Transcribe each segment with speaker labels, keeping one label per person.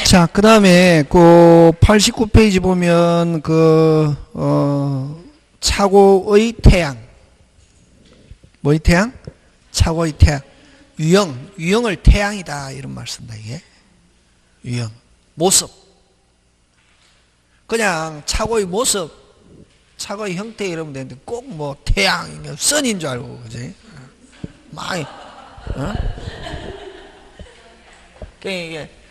Speaker 1: 자, 그 다음에, 89페이지 보면, 차고의 태양. 뭐의 태양? 차고의 태양. 유형을 태양이다. 이런 말 쓴다, 이게. 유형. 모습. 그냥 차고의 모습, 차고의 형태 이러면 되는데, 꼭 뭐, 태양, 선인 줄 알고, 그지? 많이, 어?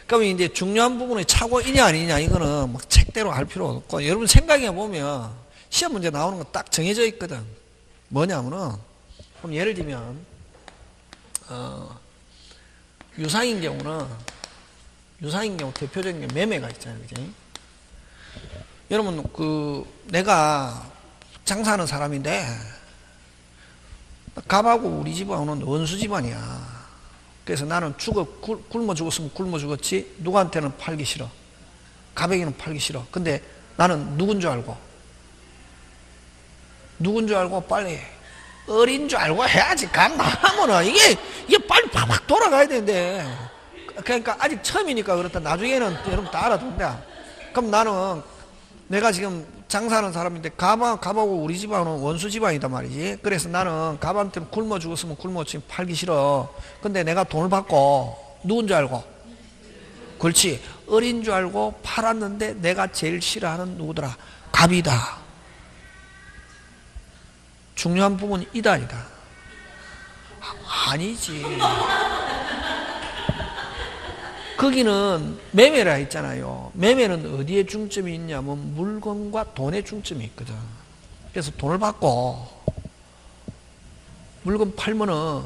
Speaker 1: 그럼 이제 중요한 부분이 차고이냐 아니냐 이거는 막 책대로 할 필요 없고 여러분 생각해 보면 시험 문제 나오는 거 딱 정해져 있거든. 뭐냐면은 그럼 예를 들면 유상인 경우 대표적인 게 매매가 있잖아요, 그지? 여러분 내가 장사하는 사람인데 갑하고 우리 집하고는 원수 집안이야. 그래서 나는 굶어 죽었으면 굶어 죽었지 누구한테는 팔기 싫어. 가백이는 팔기 싫어. 근데 나는 누군 줄 알고 빨리 어린 줄 알고 해야지. 강하면은 이게 빨리 팍팍 돌아가야 되는데 그러니까 아직 처음이니까 그렇다. 나중에는 여러분 다 알아둔다. 그럼 나는 내가 지금 장사하는 사람인데 갑하고 우리 집안은 원수 집안이단 말이지. 그래서 나는 갑한테는 굶어 죽었으면 굶어 지금 팔기 싫어. 근데 내가 돈을 받고 누군 줄 알고? 그렇지. 어린 줄 알고 팔았는데 내가 제일 싫어하는 누구더라? 갑이다. 중요한 부분이 이다 아니다? 아니지. 거기는 매매라 했잖아요. 매매는 어디에 중점이 있냐면 물건과 돈에 중점이 있거든. 그래서 돈을 받고 물건 팔면은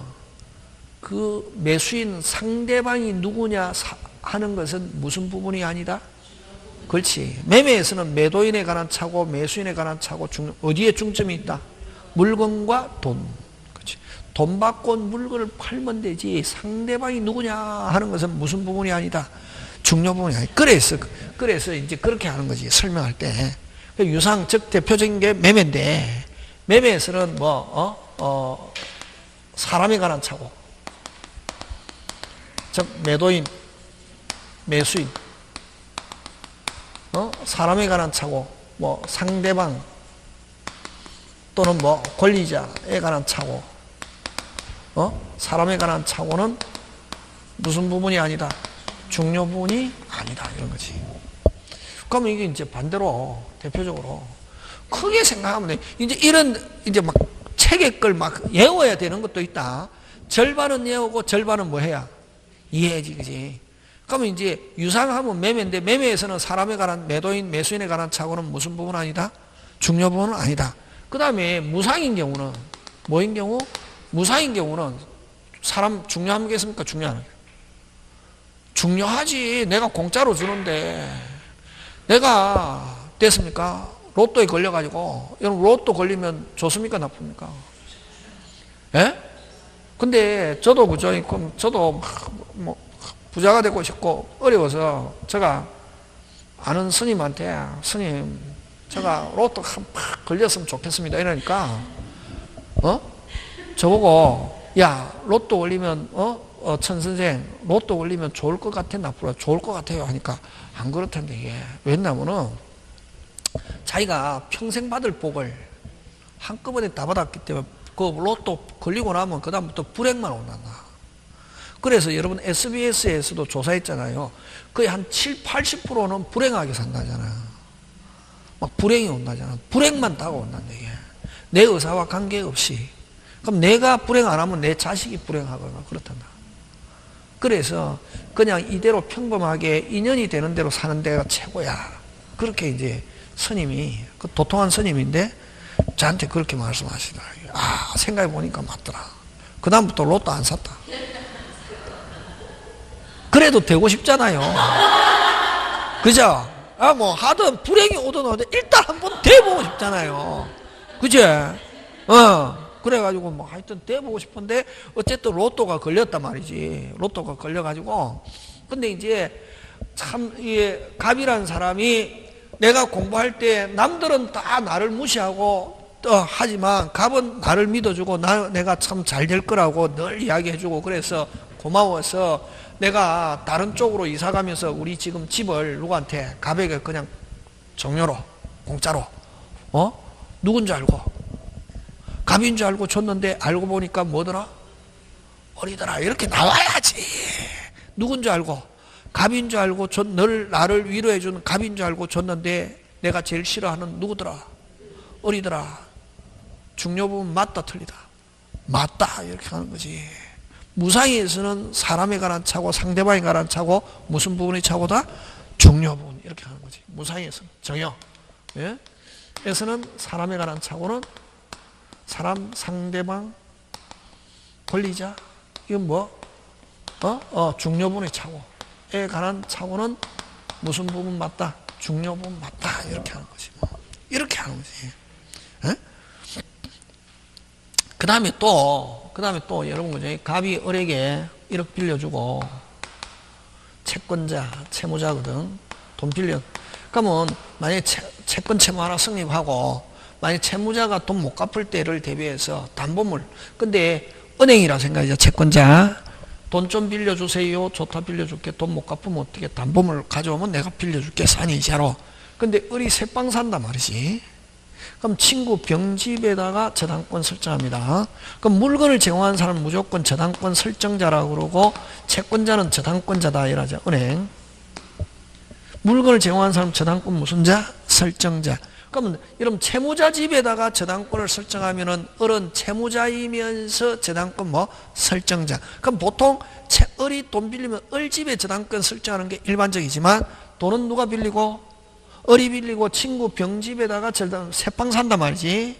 Speaker 1: 그 매수인 상대방이 누구냐 하는 것은 무슨 부분이 아니다? 그렇지. 매매에서는 매도인에 관한 차고 매수인에 관한 차고 어디에 중점이 있다? 물건과 돈. 돈 받고 물건을 팔면 되지 상대방이 누구냐 하는 것은 무슨 부분이 아니다. 중요 부분이 아니다. 그래서 이제 그렇게 하는 거지. 설명할 때. 유상, 즉 대표적인 게 매매인데 매매에서는 사람에 관한 차고 즉 매도인, 매수인 사람에 관한 차고 상대방 또는 권리자에 관한 차고 사람에 관한 차고는 무슨 부분이 아니다? 중요 부분이 아니다. 이런 거지. 그러면 이게 이제 반대로, 대표적으로, 크게 생각하면 돼. 이제 막 책에 걸 막 외워야 되는 것도 있다. 절반은 외우고 절반은 뭐 해야? 이해해야지, 그지? 그러면 이제 유상하면 매매인데 매매에서는 사람에 관한, 매도인, 매수인에 관한 차고는 무슨 부분 아니다? 중요 부분은 아니다. 그 다음에 무상인 경우는, 뭐인 경우? 무상인 경우는 사람 중요한 게 있습니까? 중요하지. 내가 공짜로 주는데 내가 됐습니까? 로또에 걸려가지고 여러분 로또 걸리면 좋습니까? 나쁩니까? 예? 근데 저도 그죠? 저도 부자가 되고 싶고 어려워서 제가 아는 스님한테 스님 제가 로또 팍 걸렸으면 좋겠습니다. 이러니까 저보고 야 로또 걸리면 천 선생 로또 걸리면 좋을 것 같아 나쁘라 좋을 것 같아요 하니까 안 그렇던데 이게 왜냐면은 자기가 평생 받을 복을 한꺼번에 다 받았기 때문에 그 로또 걸리고 나면 그 다음부터 불행만 온단다. 그래서 여러분 SBS에서도 조사했잖아요. 거의 한 70~80%는 불행하게 산다잖아. 막 불행이 온다잖아. 불행만 다가온단다 이게. 내 의사와 관계없이. 그럼 내가 불행 안 하면 내 자식이 불행하거나 그렇단다. 그래서 그냥 이대로 평범하게 인연이 되는 대로 사는 데가 최고야. 그렇게 이제 스님이, 그 도통한 스님인데 저한테 그렇게 말씀하시더라. 아, 생각해 보니까 맞더라. 그 다음부터 로또 안 샀다. 그래도 되고 싶잖아요. 그죠? 하든 불행이 오든 오든 일단 한번 돼보고 싶잖아요. 그죠? 그래가지고 하여튼 돼보고 싶은데 어쨌든 로또가 걸렸단 말이지. 로또가 걸려가지고 근데 이제 참 이게 갑이라는 사람이 내가 공부할 때 남들은 다 나를 무시하고 하지만 갑은 나를 믿어주고 내가 참 잘 될 거라고 늘 이야기해주고 그래서 고마워서 내가 다른 쪽으로 이사 가면서 우리 지금 집을 누구한테 가백에 그냥 정료로 공짜로 누군 줄 알고 갑인 줄 알고 줬는데 알고 보니까 뭐더라? 어리더라. 이렇게 나와야지. 누군 줄 알고 갑인 줄 알고 나를 위로해 주는 갑인 줄 알고 줬는데 내가 제일 싫어하는 누구더라? 어리더라. 중요 부분 맞다 틀리다. 맞다 이렇게 하는 거지. 무상에서는 사람에 관한 차고 상대방에 관한 차고 무슨 부분이 차고다? 중요 부분 이렇게 하는 거지. 무상에서는 정요. 예? 에서는 사람에 관한 차고는 사람, 상대방, 권리자 이건 뭐? 중요 부분의 차고에 관한 차고는 무슨 부분 맞다? 중요 부분 맞다 이렇게 하는 거지. 뭐. 이렇게 하는 거지. 예? 그 다음에 또 여러분 그죠? 갑이 을에게 1억 빌려주고 채권자, 채무자거든. 돈 빌려. 그러면 만약에 채권 채무 하나 성립하고 만약에 채무자가 돈 못 갚을 때를 대비해서 담보물. 근데 은행이라 생각이죠. 채권자. 돈 좀 빌려주세요. 좋다 빌려줄게. 돈 못 갚으면 어떻게 담보물 가져오면 내가 빌려줄게. 산이 이자로. 근데 을이 새빵 산단 말이지. 그럼 친구 병집에다가 저당권 설정합니다. 그럼 물건을 제공한 사람은 무조건 저당권 설정자라고 그러고 채권자는 저당권자다 이러죠. 은행. 물건을 제공한 사람은 저당권 무슨 자? 설정자. 그러면 여러분 채무자 집에다가 저당권을 설정하면은 을은 채무자이면서 저당권 뭐? 설정자. 그럼 보통 을이 돈 빌리면 을 집에 저당권 설정하는 게 일반적이지만 돈은 누가 빌리고? 을이 빌리고 친구 병집에다가 새빵 산단 말이지.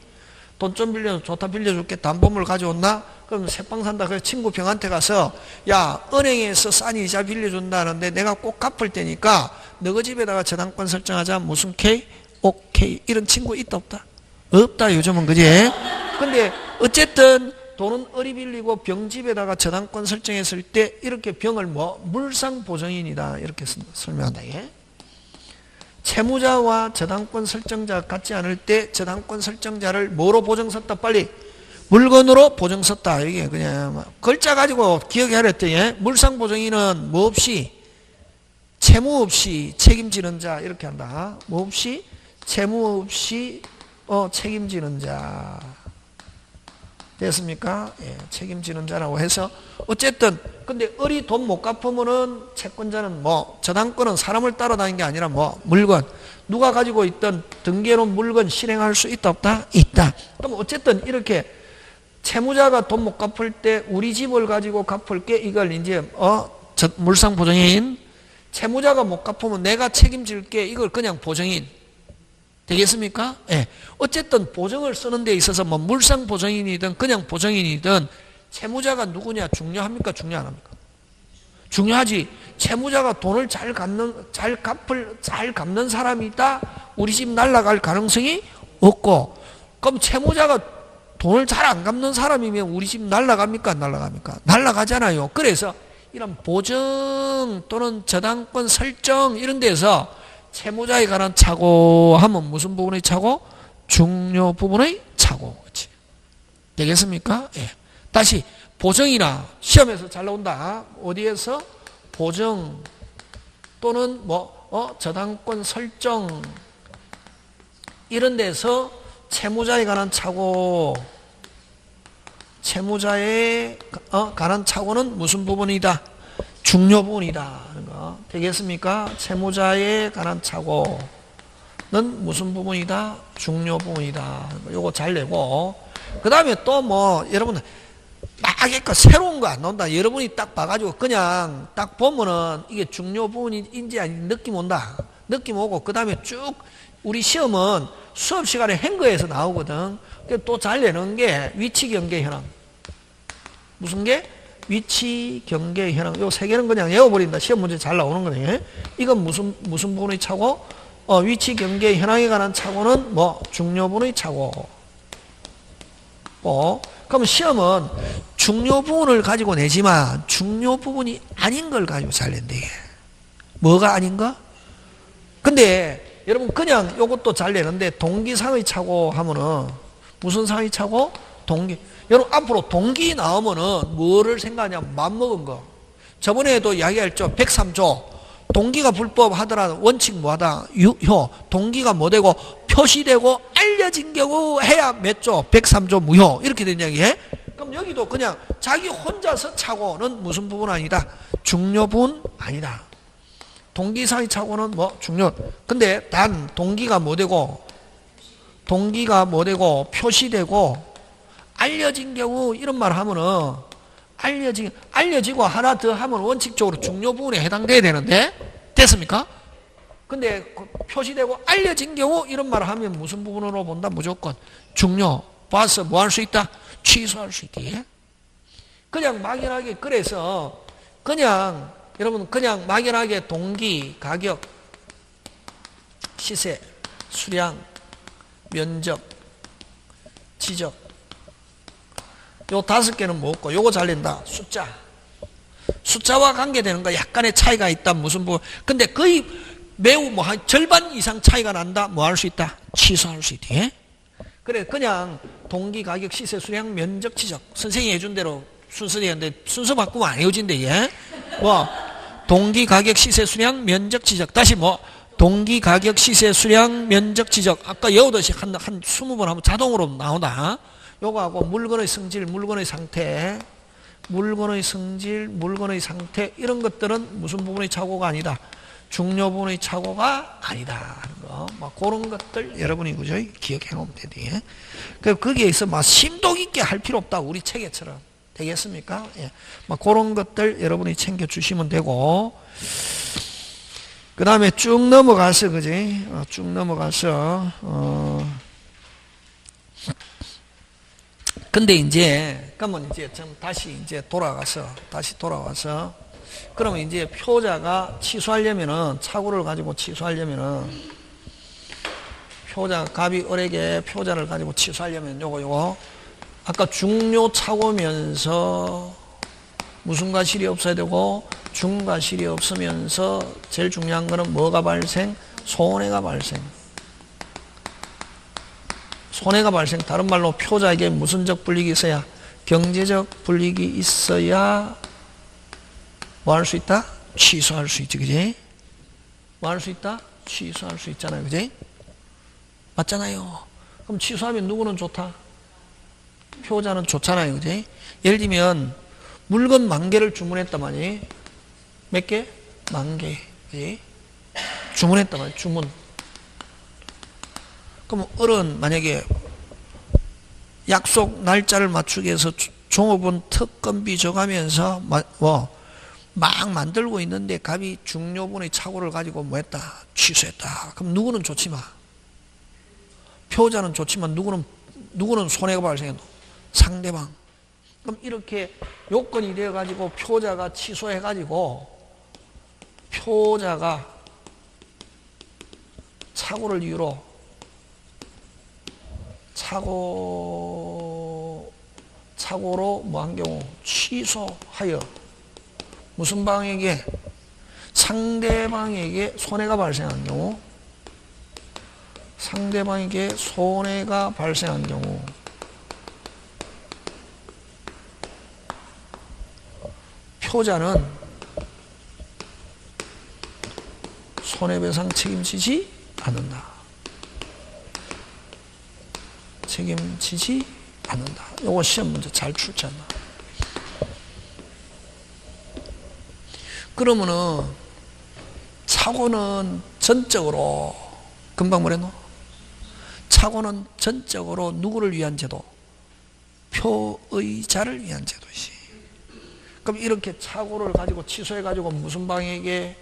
Speaker 1: 돈 좀 빌려 좋다 빌려줄게. 담보물 가져온나? 그럼 새빵 산다. 그래서 친구 병한테 가서 야 은행에서 싼 이자 빌려준다는데 내가 꼭 갚을 테니까 너희 집에다가 저당권 설정하자. 무슨 K? 오케이. 이런 친구 있다 없다? 없다 요즘은 그지? 근데 어쨌든 돈은 을이 빌리고 병집에다가 저당권 설정했을 때 이렇게 병을 뭐? 물상보증인이다 이렇게 설명한다. 예? 채무자와 저당권 설정자가 같지 않을 때 저당권 설정자를 뭐로 보증 섰다? 빨리 물건으로 보증 섰다. 이게 그냥 글자 가지고 기억해야 했더니 물상보증인은 뭐 없이 채무 없이 책임지는 자 이렇게 한다. 뭐 없이 채무 없이 책임지는 자 됐습니까? 예, 책임지는 자라고 해서 어쨌든 근데 을이 돈 못 갚으면은 채권자는 뭐 저당권은 사람을 따라다니는 게 아니라 뭐 물건 누가 가지고 있던 등기해놓은 물건 실행할 수 있다 없다? 있다. 그럼 어쨌든 이렇게 채무자가 돈 못 갚을 때 우리 집을 가지고 갚을게 이걸 이제 물상보증인 채무자가 못 갚으면 내가 책임질게 이걸 그냥 보증인 되겠습니까? 예. 어쨌든 보증을 쓰는 데 있어서 뭐 물상보증인이든 그냥 보증인이든 채무자가 누구냐 중요합니까? 중요 안 합니까? 중요하지. 채무자가 돈을 잘 갚는 사람이 있다? 우리 집 날아갈 가능성이 없고 그럼 채무자가 돈을 잘 안 갚는 사람이면 우리 집 날아갑니까? 안 날아갑니까? 날아가잖아요. 그래서 이런 보증 또는 저당권 설정 이런 데서 채무자에 관한 착오 하면 무슨 부분의 착오? 중요 부분의 착오. 그렇지. 되겠습니까? 예. 다시 보증이나 시험에서 잘 나온다. 어디에서? 보증 또는 저당권 설정 이런 데서 채무자에 관한 착오 채무자에 관한 착오는 무슨 부분이다? 중요 부분이다 하는 거 되겠습니까? 채무자에 관한 착오는 무슨 부분이다? 중요 부분이다. 요거 잘 내고 그 다음에 또 뭐 여러분 막 새로운 거 안 나온다. 여러분이 딱 봐가지고 그냥 딱 보면은 이게 중요 부분인지 아닌지 느낌 온다. 느낌 오고 그 다음에 쭉 우리 시험은 수업 시간에 행거에서 나오거든. 또 잘 내는 게 위치 경계 현황. 무슨 게? 위치 경계 현황. 요 세 개는 그냥 외워버린다. 시험 문제 잘 나오는 거네. 이건 무슨 부분의 착오? 위치 경계 현황에 관한 착오는 뭐 중요 부분의 착오. 그럼 시험은 중요 부분을 가지고 내지만 중요 부분이 아닌 걸 가지고 잘 낸대. 뭐가 아닌 거? 근데 여러분 그냥 요것도 잘 내는데 동기상의 착오 하면은 무슨 상의 착오? 동기. 여러분 앞으로 동기 나오면은 뭐를 생각하냐면 맘먹은 거. 저번에도 이야기했죠. 103조. 동기가 불법하더라도 원칙 뭐하다? 유효. 동기가 뭐 되고 표시되고 알려진 경우 해야 몇 조? 103조 무효. 이렇게 된 이야기해. 그럼 여기도 그냥 자기 혼자서 착오는 무슨 부분 아니다? 중요 부분 아니다. 동기 사이 착오는 뭐 중요. 근데 단 동기가 뭐 되고 표시되고 알려진 경우 이런 말 하면은 알려지고 하나 더 하면 원칙적으로 중요 부분에 해당돼야 되는데 됐습니까? 근데 표시되고 알려진 경우 이런 말을 하면 무슨 부분으로 본다? 무조건 중요. 봐서 뭐 할 수 있다? 취소할 수 있지. 그냥 막연하게 그래서 그냥 여러분 그냥 막연하게 동기, 가격, 시세, 수량, 면적, 지적 요 5개는 뭐고 요거 잘 낸다. 숫자와 관계되는 거 약간의 차이가 있다. 무슨 부분. 근데 거의 매우 뭐 한 절반 이상 차이가 난다. 뭐 할 수 있다? 취소할 수 있지. 그래 그냥 동기, 가격, 시세, 수량, 면적, 지적 선생님이 해준 대로 순서대로인데 순서 바꾸면 안 헤어진대. 예? 뭐 동기, 가격, 시세, 수량, 면적, 지적. 다시 뭐 동기, 가격, 시세, 수량, 면적, 지적. 아까 외우듯이 한 20번 하면 자동으로 나온다. 요거하고 물건의 성질, 물건의 상태, 물건의 성질, 물건의 상태 이런 것들은 무슨 부분의 착오가 아니다. 중요 부분의 착오가 아니다. 하는 거. 막 그런 것들 여러분이 그죠? 기억해 놓으면 되지. 그 거기에서 막 심도 깊게 할 필요 없다. 우리 체계처럼. 되겠습니까? 예. 막 그런 것들 여러분이 챙겨 주시면 되고. 그 다음에 쭉 넘어가서, 그지? 쭉 넘어가서, 근데 이제, 그러면 이제 좀 다시 돌아와서, 그러면 이제 표자가 취소하려면은, 착오를 가지고 취소하려면은, 갑이 을에게 표자를 가지고 취소하려면 요거, 아까 중요 착오면서, 무슨 과실이 없어야 되고, 중과실이 없으면서, 제일 중요한 거는 뭐가 발생? 손해가 발생. 손해가 발생. 다른 말로 표자에게 무슨적 불이익이 있어야? 경제적 불이익이 있어야 뭐 할 수 있다? 취소할 수 있지. 그지? 뭐 할 수 있다? 취소할 수 있잖아요. 그지? 맞잖아요. 그럼 취소하면 누구는 좋다? 표자는 좋잖아요. 그지? 예를 들면 물건 10,000개를 주문했다마니 몇 개? 10,000개. 그지? 주문했다마니 주문. 그럼 을은 만약에 약속 날짜를 맞추기 위해서 종업원 특검비 줘가면서 막 만들고 있는데 갑이 중요분의 착오를 가지고 뭐 했다? 취소했다. 그럼 누구는 좋지만 표자는 좋지만 누구는 손해가 발생해도 상대방. 그럼 이렇게 요건이 되어가지고 표자가 취소해가지고 표자가 착오를 이유로 착오로 뭐 한 경우 취소하여 무슨 방에게? 상대방에게 손해가 발생한 경우, 상대방에게 손해가 발생한 경우 표자는 손해배상 책임지지 않는다. 책임지지 않는다. 요거 시험 문제 잘 출제한다. 그러면은 착오는 전적으로 금방 뭐랬노? 착오는 전적으로 누구를 위한 제도? 표의자를 위한 제도이지. 그럼 이렇게 착오를 가지고 취소해가지고 무슨 방에게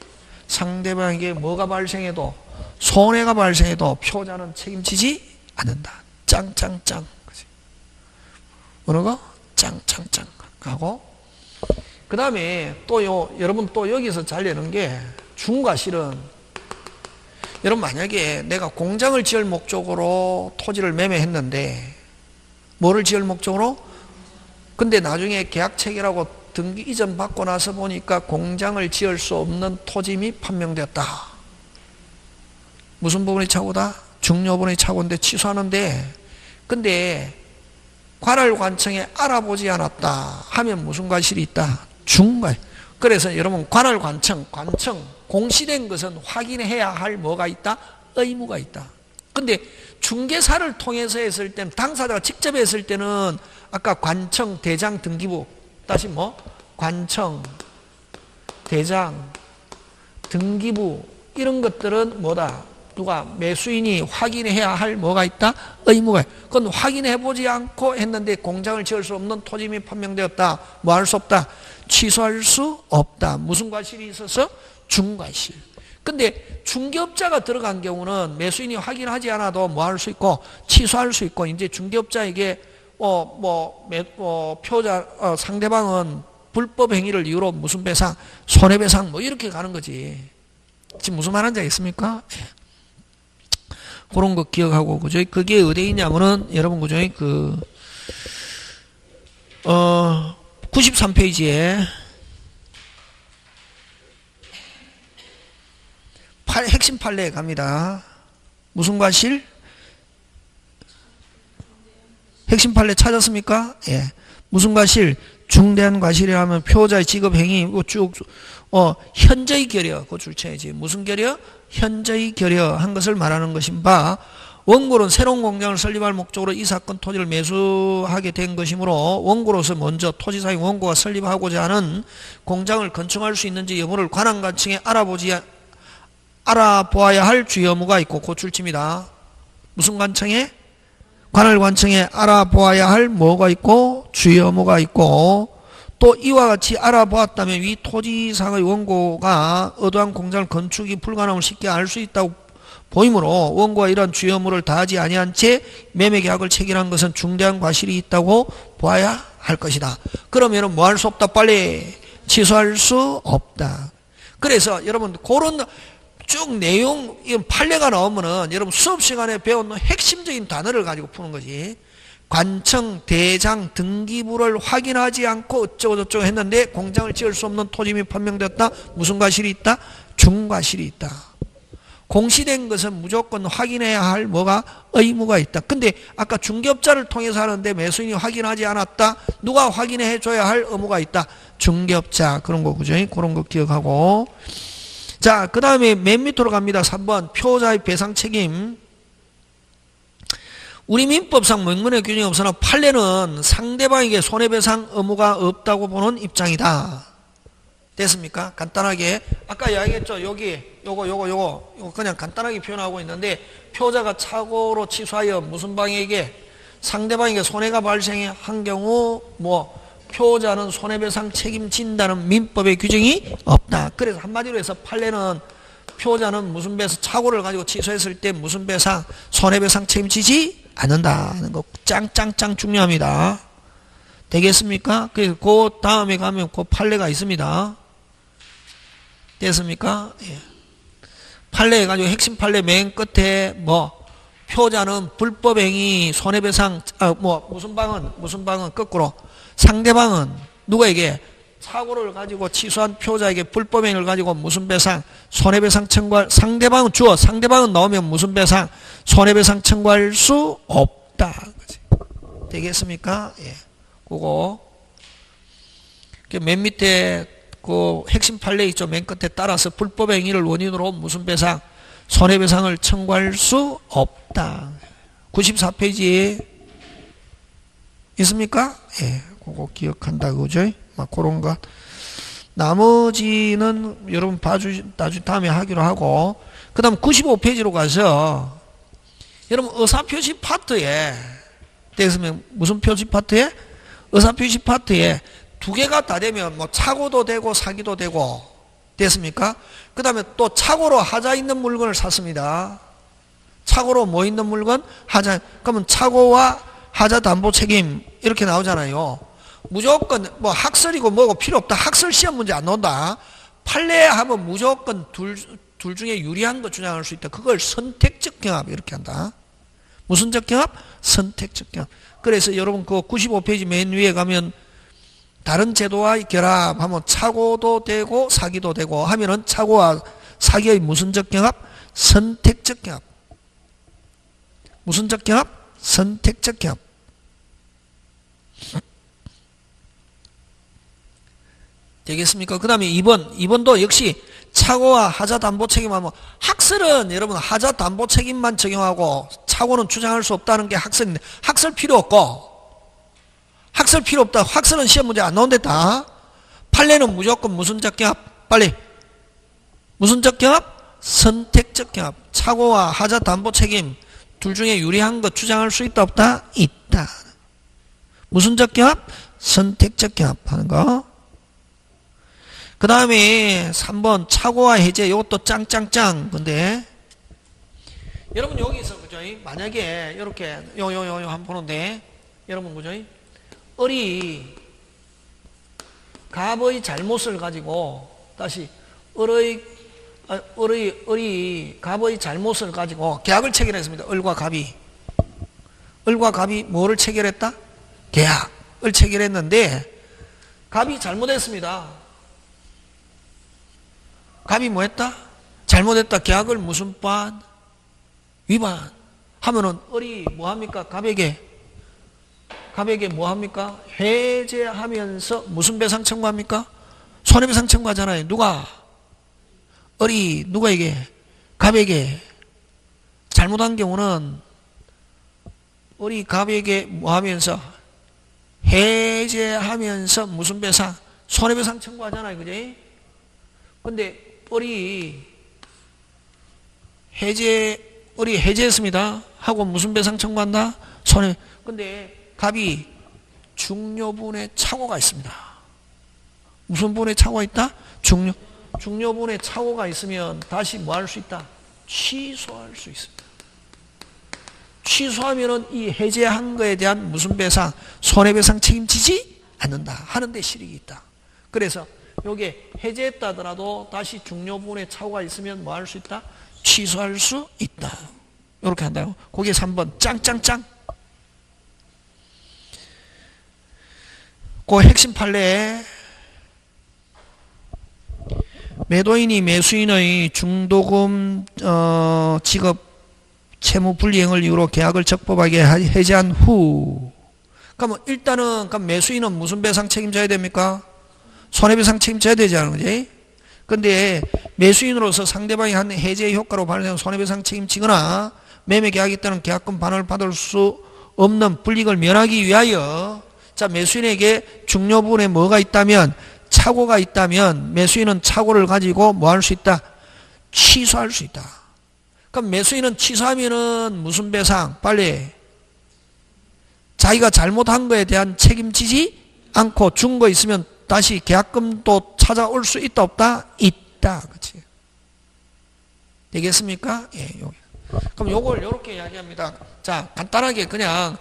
Speaker 1: 상대방에게 뭐가 발생해도 손해가 발생해도 표자는 책임지지 않는다. 짱짱짱. 그치? 어느 거? 짱짱짱. 하고, 그 다음에 여러분 또 여기서 잘 내는 게 중과실은, 여러분 만약에 내가 공장을 지을 목적으로 토지를 매매했는데, 뭐를 지을 목적으로? 근데 나중에 계약 체결하고 등기 이전 받고 나서 보니까 공장을 지을 수 없는 토지임이 판명되었다. 무슨 부분이 착오다? 중요 부분이 착오인데 취소하는데, 근데 관할관청에 알아보지 않았다 하면 무슨 과실이 있다? 중과실. 그래서 여러분 관할 관청 공시된 것은 확인해야 할 뭐가 있다? 의무가 있다. 근데 중개사를 통해서 했을 때는 당사자가 직접 했을 때는 아까 관청, 대장, 등기부 다시 뭐? 관청, 대장, 등기부 이런 것들은 뭐다? 누가 매수인이 확인해야 할 뭐가 있다? 의무가 있다. 그건 확인해보지 않고 했는데 공장을 지을 수 없는 토지임이 판명되었다. 뭐 할 수 없다? 취소할 수 없다. 무슨 과실이 있어서? 중과실. 근데 중개업자가 들어간 경우는 매수인이 확인하지 않아도 뭐 할 수 있고 취소할 수 있고 이제 중개업자에게 표자 상대방은 불법 행위를 이유로 무슨 배상, 손해배상 뭐 이렇게 가는 거지. 지금 무슨 말인지 알겠습니까? 그런 거 기억하고 그죠? 그게 어디에 있냐면은 여러분 그죠? 93페이지에 핵심 판례에 갑니다. 무슨 과실? 핵심 판례 찾았습니까? 예. 무슨 과실? 중대한 과실이라면 표자의 지급행위 쭉 현저히 결여 그거 줄쳐야지. 무슨 결여? 현저히 결여한 것을 말하는 것인 바 원고는 새로운 공장을 설립할 목적으로 이 사건 토지를 매수하게 된 것이므로 원고로서 먼저 토지사용 원고가 설립하고자 하는 공장을 건축할 수 있는지 여부를 관할관청에 알아보아야 할 주의 의무가 있고 고출칩니다. 무슨 관청에? 관할관청에 알아보아야 할 뭐가 있고 주의 의무가 있고 또 이와 같이 알아보았다면 위 토지상의 원고가 의도한 공장을 건축이 불가능을 쉽게 알 수 있다고 보이므로 원고가 이러한 주의 의무를 다하지 아니한 채 매매계약을 체결한 것은 중대한 과실이 있다고 보아야 할 것이다. 그러면은 뭐 할 수 없다? 빨리 취소할 수 없다. 그래서 여러분 그런 쭉 내용, 판례가 나오면은 여러분 수업 시간에 배운 핵심적인 단어를 가지고 푸는 거지. 관청, 대장, 등기부를 확인하지 않고 어쩌고저쩌고 했는데 공장을 지을 수 없는 토지임이 판명되었다. 무슨 과실이 있다? 중과실이 있다. 공시된 것은 무조건 확인해야 할 뭐가? 의무가 있다. 근데 아까 중개업자를 통해서 하는데 매수인이 확인하지 않았다. 누가 확인해 줘야 할 의무가 있다. 중개업자. 그런 거 그죠? 그런 거 기억하고. 자, 그 다음에 맨 밑으로 갑니다. 3번 표자의 배상 책임. 우리 민법상 명문의 규정이 없으나 판례는 상대방에게 손해배상 의무가 없다고 보는 입장이다. 됐습니까? 간단하게 아까 이야기했죠. 여기 요거 그냥 간단하게 표현하고 있는데 표자가 착오로 취소하여 무슨 방에게 상대방에게 손해가 발생한 경우 뭐 표자는 손해배상 책임진다는 민법의 규정이 없다. 그래서 한마디로 해서 판례는 표자는 무슨 배상 착오를 가지고 취소했을 때 무슨 배상 손해배상 책임지지 않는다는 거 짱짱짱 중요합니다. 되겠습니까? 그래서 그 다음에 가면 그 판례가 있습니다. 됐습니까? 예. 판례 해가지고 핵심 판례 맨 끝에 뭐 표자는 불법행위 손해배상 무슨 방은 거꾸로 상대방은 누구에게 착오를 가지고 취소한 표자에게 불법행위를 가지고 무슨 배상 손해배상 청구할 상대방은 상대방은 나오면 무슨 배상 손해배상 청구할 수 없다. 그치? 되겠습니까? 예. 그거 맨 밑에 그 핵심 판례 있죠. 맨 끝에 따라서 불법행위를 원인으로 무슨 배상 손해배상을 청구할 수 없다. 94페이지 있습니까? 예, 그거 기억한다 그죠? 막 그런 것. 나머지는 여러분 나중에 다음에 하기로 하고, 그 다음 95페이지로 가서 여러분 의사표시 파트에 됐으면 무슨 표시 파트에? 의사표시 파트에 두 개가 다 되면 뭐 착오도 되고 사기도 되고 됐습니까? 그 다음에 또 착오로 하자 있는 물건을 샀습니다. 착오로 뭐 있는 물건? 하자. 그러면 착오와 하자 담보 책임 이렇게 나오잖아요. 무조건 뭐 학설이고 뭐고 필요 없다. 학설 시험 문제 안 나온다. 판례하면 무조건 둘 중에 유리한 거 주장할 수 있다. 그걸 선택적 경합 이렇게 한다. 무슨적 경합? 선택적 경합. 그래서 여러분 그 95페이지 맨 위에 가면 다른 제도와 결합하면 착오도 되고 사기도 되고 하면은 착오와 사기의 무슨적 경합? 선택적 경합. 무슨적 경합? 선택적 경합. 되겠습니까? 그 다음에 2번도 역시 착오와 하자 담보 책임하면, 학설은 여러분 하자 담보 책임만 적용하고 착오는 주장할 수 없다는 게 학설인데, 학설 필요 없고, 학설 필요 없다. 학설은 시험 문제 안 나온댔다. 판례는 무조건 무슨적 경합? 빨리. 무슨적 경합? 선택적 경합. 착오와 하자 담보 책임 둘 중에 유리한 것 주장할 수 있다 없다? 있다. 무슨적 경합? 선택적 경합 하는 거. 그 다음에 3번 착오와 해제. 이것도 짱짱짱. 근데 여러분 여기서 그죠? 만약에 이렇게 요 한번 보는데 여러분 그죠? 을이 갑의 잘못을 가지고 다시 을이 갑의 잘못을 가지고 계약을 체결했습니다. 을과 갑이 뭐를 체결했다? 계약을 체결했는데 갑이 잘못했습니다. 갑이 뭐 했다? 잘못했다. 계약을 무슨 반? 위반 하면은 을이 뭐 합니까? 갑에게 뭐 합니까? 해제하면서 무슨 배상 청구합니까? 손해배상 청구하잖아요. 누가? 을이 누구에게? 갑에게. 잘못한 경우는 을이 갑에게 뭐 하면서? 해제하면서 무슨 배상? 손해배상 청구하잖아요. 그지? 근데 을이 해제했습니다. 하고 무슨 배상 청구한다? 근데 갑이 중요분의 착오가 있습니다. 무슨 분의 착오가 있다? 중요분의 착오가 있으면 다시 뭐 할 수 있다? 취소할 수 있습니다. 취소하면은 이 해제한 거에 대한 무슨 배상? 손해배상 책임지지 않는다. 하는데 실익이 있다. 그래서 요게 해제했다 하더라도 다시 중요분의 착오가 있으면 뭐 할 수 있다? 취소할 수 있다. 이렇게 한다고. 그게 3번 짱짱짱. 그 핵심 판례. 매도인이 매수인의 중도금 지급 채무 불이행을 이유로 계약을 적법하게 해제한 후, 그러면 일단은 매수인은 무슨 배상 책임져야 됩니까? 손해배상 책임져야 되지 않은 거지? 근데 매수인으로서 상대방이 한 해제의 효과로 발생한 손해배상 책임지거나 매매 계약에 따른 계약금 반환을 받을 수 없는 불이익을 면하기 위하여, 자, 매수인에게 중요 부분에 뭐가 있다면, 착오가 있다면 매수인은 착오를 가지고 뭐 할 수 있다? 취소할 수 있다. 그럼 매수인은 취소하면은 무슨 배상? 빨리. 자기가 잘못한 거에 대한 책임지지 않고 준 거 있으면 다시 계약금도 찾아올 수 있다 없다? 있다. 그치? 되겠습니까? 예, 여기. 그럼 요걸 요렇게 이야기합니다. 자, 간단하게 그냥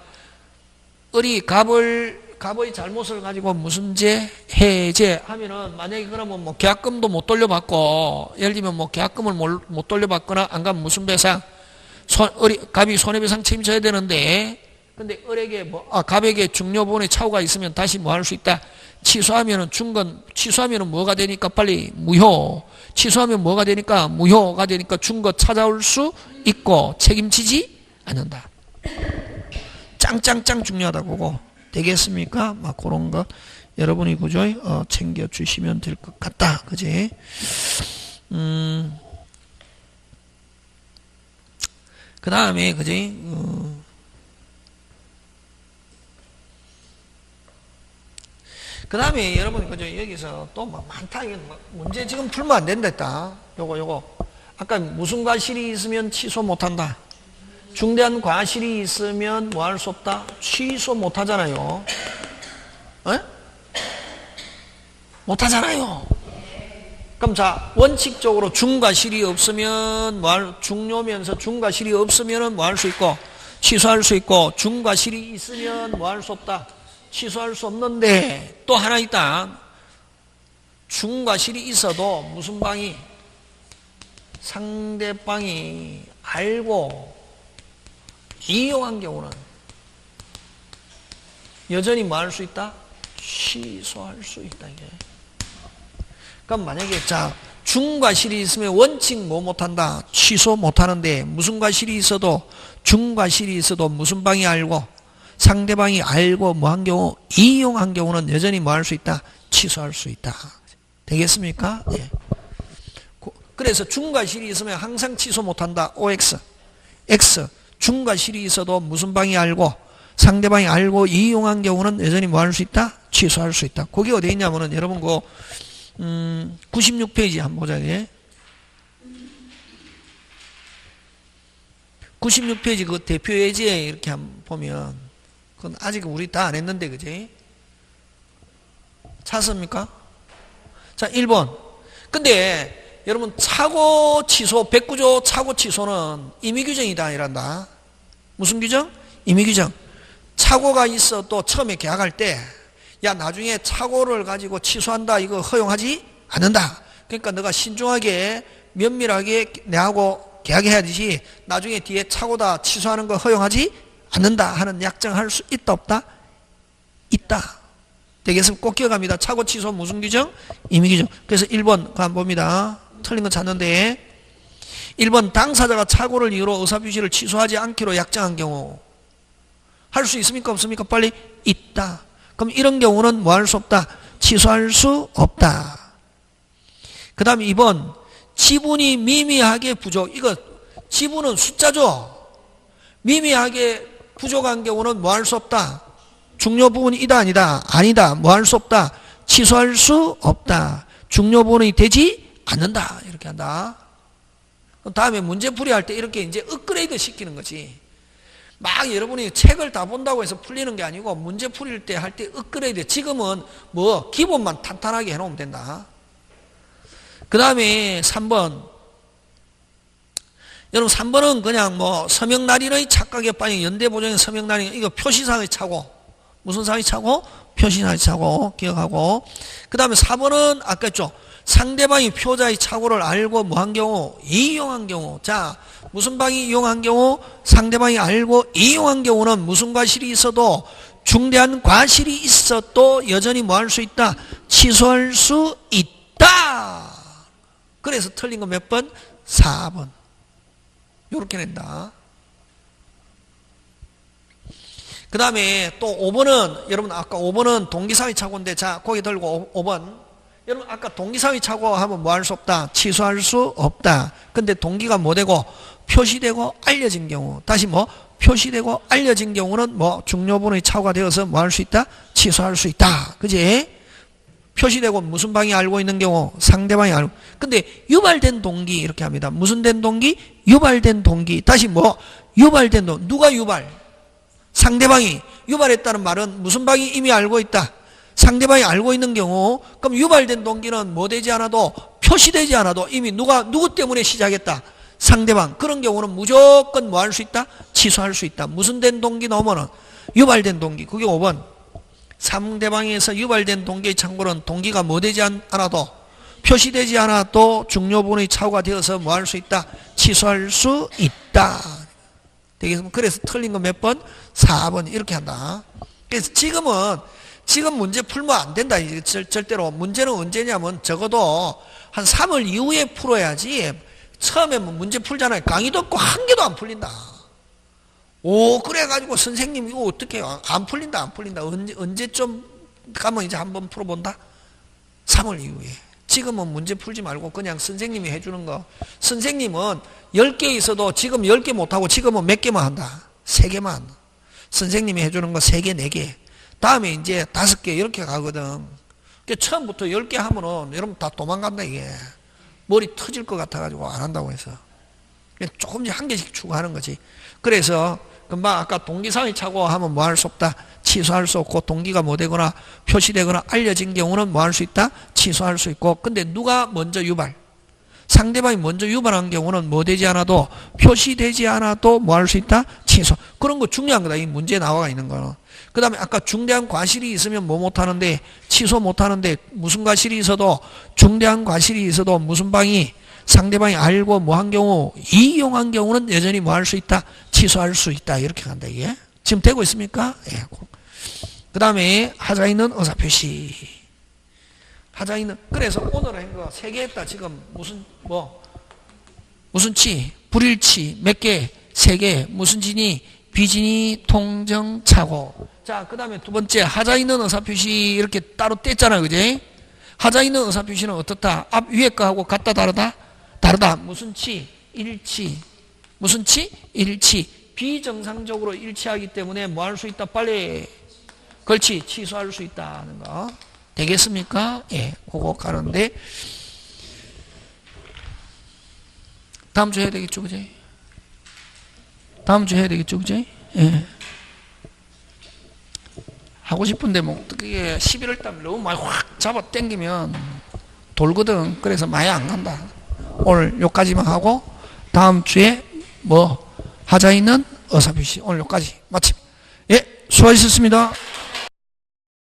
Speaker 1: 을이 갑의 잘못을 가지고 무슨 죄? 해제 하면은, 만약에 그러면 뭐 계약금도 못 돌려받고, 예를 들면 뭐 계약금을 못 돌려받거나 안 가면 무슨 배상? 갑이 손해배상 책임져야 되는데, 근데 을에게 갑에게 중요 부분에 착오가 있으면 다시 뭐 할 수 있다? 취소하면은 취소하면은 뭐가 되니까 빨리 무효. 취소하면 뭐가 되니까 무효가 되니까 준 거 찾아올 수 있고 책임지지 않는다. 짱짱짱 중요하다고 보고. 되겠습니까? 막 그런 거 여러분이 그죠? 챙겨주시면 될 것 같다. 그지? 그 다음에 그지? 그 다음에 여러분이 그죠? 여기서 또 막 많다. 문제 지금 풀면 안 된다 했다. 요거. 아까 무슨 과실이 있으면 취소 못한다. 중대한 과실이 있으면 뭐 할 수 없다? 취소 못 하잖아요. 에? 못 하잖아요. 그럼 자, 원칙적으로 중과실이 없으면 중요면서 중과실이 없으면 뭐 할 수 있고 취소할 수 있고, 중과실이 있으면 뭐 할 수 없다? 취소할 수 없는데 또 하나 있다. 중과실이 있어도 무슨 방이? 상대방이 알고 이용한 경우는 여전히 뭐 할 수 있다? 취소할 수 있다. 이게. 그럼 만약에 자, 중과실이 있으면 원칙 뭐 못한다? 취소 못하는데, 무슨 과실이 있어도, 중과실이 있어도 무슨 방이 알고 상대방이 알고 뭐 한 경우, 이용한 경우는 여전히 뭐 할 수 있다? 취소할 수 있다. 되겠습니까? 예. 그래서 중과 실이 있으면 항상 취소 못한다. OX. X. 중과 실이 있어도 무슨 방이 알고 상대방이 알고 이용한 경우는 여전히 뭐 할 수 있다? 취소할 수 있다. 그게 어디 있냐면은 여러분 그 96페이지 한번 보자. 예. 96페이지 그 대표 예제 이렇게 한번 보면 그건 아직 우리 다 안 했는데 그지? 찾습니까? 자 1번. 근데 여러분 착오 취소 109조 착오 취소는 임의규정이다 이란다. 무슨 규정? 임의규정. 착오가 있어 또 처음에 계약할 때 야 나중에 착오를 가지고 취소한다 이거 허용하지 않는다. 그러니까 너가 신중하게 면밀하게 내하고 계약해야 되지 나중에 뒤에 착오다 취소하는 거 허용하지 않는다 하는 약정할 수 있다 없다? 있다. 되겠으면 꼭 기억합니다. 착오 취소 무슨 규정? 임의규정. 그래서 1번 그거 한번 봅니다. 틀린 거 찾는데 1번 당사자가 착오를 이유로 의사표시를 취소하지 않기로 약정한 경우 할 수 있습니까 없습니까? 빨리 있다. 그럼 이런 경우는 뭐 할 수 없다? 취소할 수 없다. 그 다음에 2번 지분이 미미하게 부족. 이거 지분은 숫자죠. 미미하게 부족한 경우는 뭐 할 수 없다? 중요 부분이 이다 아니다? 아니다. 뭐 할 수 없다? 취소할 수 없다. 중요 부분이 되지 않는다. 이렇게 한다. 다음에 문제풀이 할 때 이렇게 이제 업그레이드 시키는 거지. 막 여러분이 책을 다 본다고 해서 풀리는 게 아니고 문제 풀릴 때 할 때 업그레이드. 지금은 뭐 기본만 탄탄하게 해놓으면 된다. 그 다음에 3번. 여러분 3번은 그냥 뭐 서명날인의 착각에 빠진 연대보정의 서명날인 이거 표시상의 착오. 무슨 상의 착오? 표시상의 착오 기억하고. 그 다음에 4번은 아까 했죠. 상대방이 표자의 착오를 알고 뭐 한 경우? 이용한 경우. 자 무슨 방이 이용한 경우? 상대방이 알고 이용한 경우는 무슨 과실이 있어도 중대한 과실이 있어도 여전히 뭐 할 수 있다? 취소할 수 있다. 그래서 틀린 거 몇 번? 4번. 요렇게 낸다. 그 다음에 또 5번은 여러분 아까 5번은 동기사의 착오인데 자 거기 들고 5번 여러분 아까 동기사의 착오 하면 뭐 할 수 없다? 취소할 수 없다. 근데 동기가 뭐 되고 표시되고 알려진 경우 다시 뭐 표시되고 알려진 경우는 뭐 중요분의 착오가 되어서 뭐 할 수 있다? 취소할 수 있다. 그지? 표시되고 무슨 방이 알고 있는 경우 상대방이 알고. 근데 유발된 동기 이렇게 합니다. 무슨 된 동기? 유발된 동기. 다시 뭐 유발된 동기. 누가 유발? 상대방이 유발했다는 말은 무슨 방이 이미 알고 있다? 상대방이 알고 있는 경우 그럼 유발된 동기는 뭐 되지 않아도 표시되지 않아도 이미 누구 때문에 시작했다? 상대방. 그런 경우는 무조건 뭐 할 수 있다? 취소할 수 있다. 무슨 된 동기 나오면은 유발된 동기. 그게 5번. 상대방에서 유발된 동기의 창고는 동기가 뭐 되지 않아도 표시되지 않아도 중요분의 착오가 되어서 뭐 할 수 있다? 취소할 수 있다. 되겠습니까? 그래서 틀린 거 몇 번? 4번 이렇게 한다. 그래서 지금 문제 풀면 안 된다. 절대로. 문제는 언제냐면 적어도 한 3월 이후에 풀어야지. 처음에 문제 풀잖아요. 강의도 없고 한 개도 안 풀린다. 오 그래가지고 선생님 이거 어떻게 해요? 안 풀린다. 언제쯤 가면 이제 한번 풀어본다? 3월 이후에. 지금은 문제 풀지 말고 그냥 선생님이 해주는 거. 선생님은 10개 있어도 지금 10개 못하고 지금은 몇 개만 한다? 3개만. 선생님이 해주는 거 3개, 4개. 다음에 이제 5개 이렇게 가거든. 그러니까 처음부터 10개 하면은 여러분 다 도망간다 이게. 머리 터질 것 같아가지고 안 한다고 해서. 조금씩 한 개씩 추가하는 거지. 그래서 금방 아까 동기상의 착오 하면 뭐 할 수 없다? 취소할 수 없고 동기가 뭐 되거나 표시되거나 알려진 경우는 뭐 할 수 있다? 취소할 수 있고. 근데 누가 먼저 유발? 상대방이 먼저 유발한 경우는 뭐 되지 않아도 표시되지 않아도 뭐 할 수 있다? 취소. 그런 거 중요한 거다. 이 문제에 나와 있는 거는. 그 다음에 아까 중대한 과실이 있으면 뭐 못하는데 취소 못하는데 무슨 과실이 있어도 중대한 과실이 있어도 무슨 방이 상대방이 알고 뭐 한 경우 이용한 경우는 여전히 뭐 할 수 있다? 취소할 수 있다. 이렇게 간다 이게. 지금 되고 있습니까? 예. 그 다음에 하자 있는 의사표시. 하자 있는. 그래서 오늘 한 거 3개 했다. 지금 무슨 치? 불일치. 몇 개? 3개. 무슨 진이? 비진이 통정 착오. 자, 그 다음에 두 번째 하자 있는 의사표시 이렇게 따로 뗐잖아. 그지? 하자 있는 의사표시는 어떻다? 앞 위에 거하고 같다 다르다? 다르다. 무슨 치? 일치. 무슨 치? 일치. 비정상적으로 일치하기 때문에 뭐 할 수 있다? 빨리. 그렇지. 취소할 수 있다는 거. 되겠습니까? 예. 그거 가는데. 다음 주 해야 되겠죠, 그지? 다음 주 해야 되겠죠, 그지? 예. 하고 싶은데 뭐 어떻게 11월 달 너무 많이 확 잡아 당기면 돌거든. 그래서 많이 안 간다. 오늘 요까지만 하고 다음 주에 뭐 하자 있는 의사표시 오늘 요까지 마침. 예, 수고하셨습니다.